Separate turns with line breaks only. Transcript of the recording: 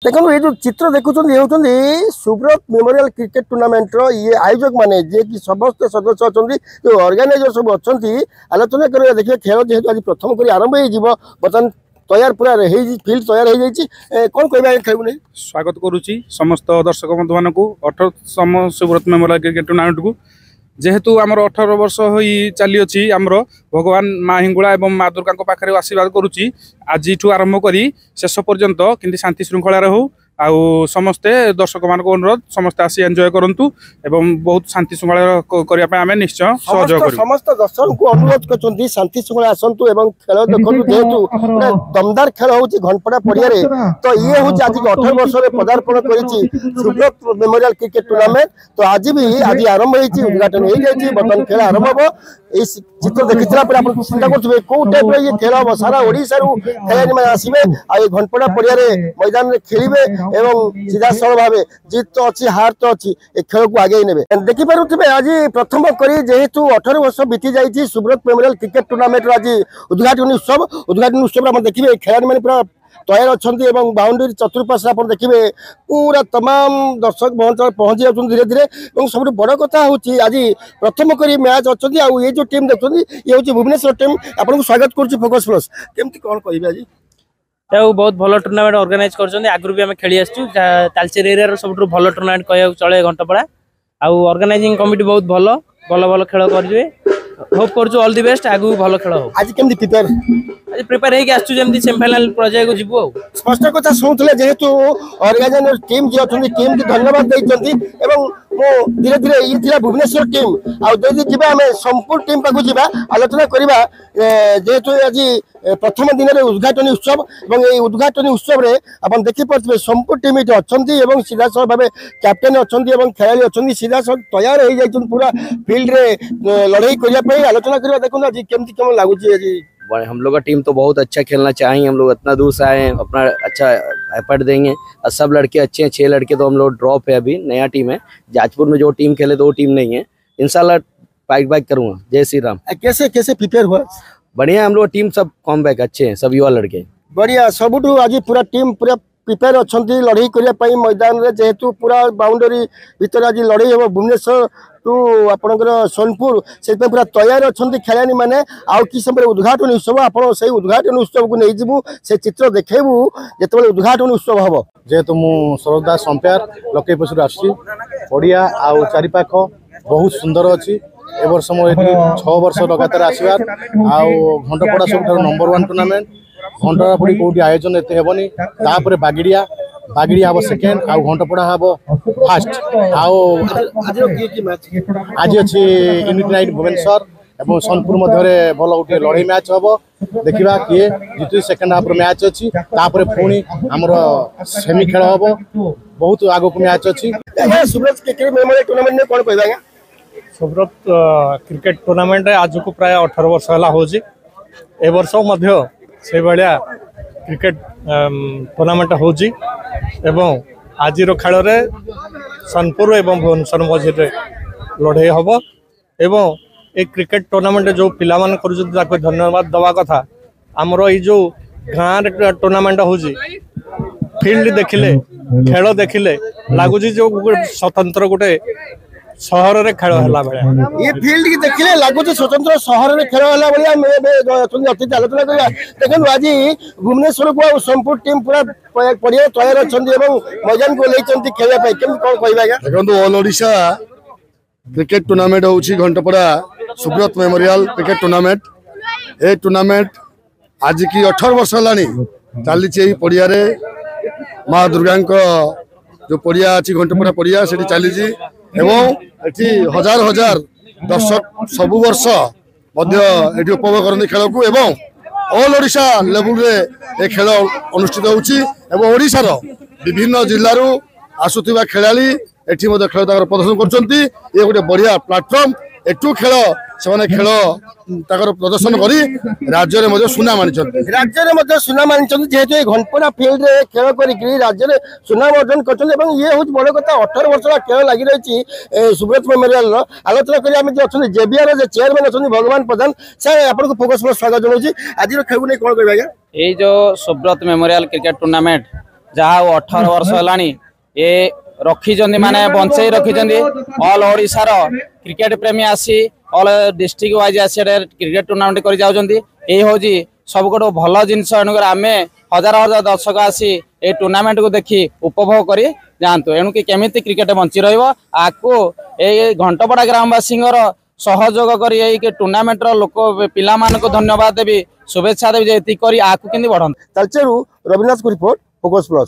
देखो ये जो चित्र देखुं ये होती सुब्रत मेमोरियल क्रिकेट टूर्नामेंट ये आयोजक माने जे कि समस्त सदस्य अच्छा जो ऑर्गेनाइजर सब अच्छा आलोचना कर देखिए खेल जेहतु आज प्रथम कर आरंभ हो बर्तमान तैयार पूरा फिल्ड तैयार हो जाए कौन कह खेल नहीं
स्वागत करुच्ची समस्त दर्शक बंधु मान 18तम सुब्रत मेमोरियल क्रिकेट टूर्नामेंट को जेहेतु आमर 18 वर्ष हो चली अच्छी आमर भगवान माँ हिंगुला और माँ दुर्गा पाखे आशीर्वाद करुच्ची आज आरंभ कर शेष पर्यंत कि शांति श्रृंखला हो आउ समस्ते दर्शक मान अनुरोध समस्ते आसी एंजॉय करंतु एवं बहुत शांति श्रृंखला करने आम निश्चय सहयोग करूँ।
समस्त दर्शक को अनुरोध कर शांति श्रृंखला आसतु एवं खेल देखु जेहेतु दमदार खेल हो घनपड़ा पड़िया तो ये हूँ आज 18 वर्ष पदार्पण कर सुब्रत मेमोरियल क्रिकेट टूर्नामेंट तो आज भी आज आरंभ हो उद्घाटन हो जाए बर्तमान खेल आरंभ हम ये चित्र देखी चिंता करेंगे कौ टाइप ये खेल हम सारा ओडिशा खेलाड़ी मैंने आसवे आ घनपड़ा पड़िया मैदान में खेलेंगे एवं सीधा सरल भाव जीत तो अच्छी हार तो अच्छी ए खेल को आगे ने देखिपे आज प्रथम करी जेहेतु 18 वर्ष बीती जाइए सुब्रत मेमोरियल क्रिकेट टूर्नामेंट आज उद्घाटन उत्सव देखिए खेलाड़ी मैंने पूरा तैयार अच्छा बाउंड्री चतुर्पाश आप देखिए पूरा तमाम दर्शक पहुंची जाती धीरे धीरे सब बड़ कथा हूँ आज प्रथम करी मैच अच्छा ये जो टीम देखते ये हूँ भुवनेश्वर टीम आपको स्वागत करुच्ची फोकस प्लस केमती कौन कह आज
बहुत भल टूर्नामेंट ऑर्गेनाइज कर आगु भी आम खेली तालचेर एरिया सब भल टूर्नामेंट कह चले घंटापड़ा आउ ऑर्गेनाइजिंग कमिटी बहुत भल भल भल खेल करेंगे होप कर ऑल द बेस्ट आगु भल खेल हो
आज केमती प्रिपेयर
आज प्रिपेयर सेमीफाइनल पर्याय को जीवु
स्पष्ट कथा शुणुले जेहेतु ऑर्गेनाइजर टीम जी अच्छा टीम की धन्यवाद देते धीरे धीरे ये थी भुवनेश्वर टीम आदि आम संपूर्ण टीम पाक जा आलोचना करवा जेहेतु आज प्रथम दिन में उद्घाटन उत्सव और उद्घाटन उत्सव में आप देखिपे संपूर्ण टीम ये अच्छा सीधा सब भाव कैप्टेन अच्छा खेलाड़ी अच्छा सीधा सब तैयार हो जाए पूरा फील्ड रे लड़ाई करने आलोचना करवा देखो आज केमती कम लगुच आज
हम लोग का टीम तो बहुत अच्छा खेलना चाहिए। हम लोग इतना दूर से आए हैं, अपना अच्छा एफर्ट देंगे और सब लड़के अच्छे हैं। 6 लड़के तो हम लोग ड्रॉप है, अभी नया टीम है। जाजपुर में जो टीम खेले तो वो टीम नहीं है। इंशाल्लाह फाइट बैक करूँगा। जय श्री राम।
कैसे कैसे प्रिपेयर हुआ?
बढ़िया, हम लोग टीम सब कम बैक अच्छे हैं, सब युवा लड़के
बढ़िया। सबुठू आज पूरा टीम पूरा प्रिपेयर अच्छा लड़ाई करने मैदान में जेहेतु पूरा बाउंडरी भितर आज लड़ाई हम भुवनेश्वर टू आपणकर सोनपुर से पूरा तैयार अच्छा खेलाड़ी मैंने आउ कि समय उद्घाटन उत्सव आप उद्घाटन उत्सव को नहीं जीवु से चित्र देखेबू जिते उद्घाटन उत्सव हम
जेहेतु मुझे सरोज दास अंपायर लके पशु आसड़िया आउ चारिपाख बहुत सुंदर अच्छी। ए वर्ष मोर 6 वर्ष लगातार आसबार आउ घंटपड़ा सब नंबर 1 टूर्नामेंट। घंटापड़ी कौटी आयोजन एत हेबनी तापर बागिड़िया हम सेकेंड आउ घंटपड़ा हम फास्ट आउ आज अच्छी यूनिट नाइट भुवनेश्वर एवं सोनपुर मध्य भल गोटे लड़ाई मैच हम देखा किए जीतु। सेकेंड हाफ मैच अच्छी तापर पुणी आमर सेमी खेल हम बहुत आग को मैच अच्छी।
सुब्रत क्रिकेट मेमोरियल टूर्नामेंट में कौन कह
सुब्रत क्रिकेट टूर्नामेंट आज को प्राय 18 वर्ष है हो ए वर्ष से भाया क्रिकेट टूर्नामेंट हो आज खेल में सोनपुर एवं भुवनेश्वर मझे लड़ाई हम एवं ए क्रिकेट टूर्नामेंट जो पिला मान कर धन्यवाद दवा कथा। आमर ये जो गाँव टूर्नामेंट हो फील्ड देखिले खेल देखिले लगुच जो स्वतंत्र गोटे सहर रे खेल हला भाया
ये फील्ड की देखिले लगुच स्वतंत्र सहर रे खेल हला भाया अतिथि आलोचना करवा। देखो आज भुवनेश्वर को संपूर्ण टीम पूरा पड़िया तैयार अच्छा मैदान को लेते खेलने कौन कहवा?
देखो ऑल ओडिशा क्रिकेट टूर्नामेंट होची घंटपड़ा सुब्रत मेमोरियल क्रिकेट टूर्नामेंट। ए टूर्नामेंट आज की 18 वर्ष है चली पड़िया माँ दुर्गा जो पड़िया अच्छी घंटपड़ा पड़िया से चली एवं ये हजार हजार दर्शक सबु वर्ष उपभोग करते खेल को एवं ऑल ओडिशा लेवल रे खेल अनुष्ठित होची एवं ओडिशार विभिन्न जिल्लारू आसुथिबा खेलाड़ी एठी मध्य खेल प्रदर्शन करछंती। ये गोटे बढ़िया प्लाटफर्म एठू खेल से खेल प्रदर्शन करी राज्य में सुनाम आनी
सुनाम आनी जेहेतु घंटपड़ा फील्ड रे खेल कर राज्य में सुनाम अर्जन कर ये हूँ बड़ कथा। 18 वर्ष खेल लगी रही सुब्रत मेमोरियल आलोचना करें अच्छा जेबीआर चेयरमैन अच्छा भगवान प्रधान सर आपको फोकस पर स्वागत जनाऊँ। आज खेल नहीं कौन कह?
ये जो सुब्रत मेमोरियल क्रिकेट टूर्नामेंट
जहाँ 18 वर्ष है ये रखी माने बंचई रखी ऑल ओडिशार क्रिकेट प्रेमी आसी ऑल डिस्ट्रिक्ट वाइज आसी क्रिकेट टूर्नामेंट कर जाउछंती ए होजी सब गोटे भल जिनस एणुकर आमे हजार हजार दर्शक आसी ए टूर्नामेंट को देखी उपभोग करी जातु एणुकी केमिति क्रिकेट बंची रहिबो आकु ए घंटपड़ा ग्रामवासी सहयोग करी टूर्नामेंट लोक पिला मानको धन्यवाद देवी शुभेच्छा देवी जे एति करी आकु केंदी बढ़न।
तालचेरु रविनाथ को रिपोर्ट फोकस प्लस।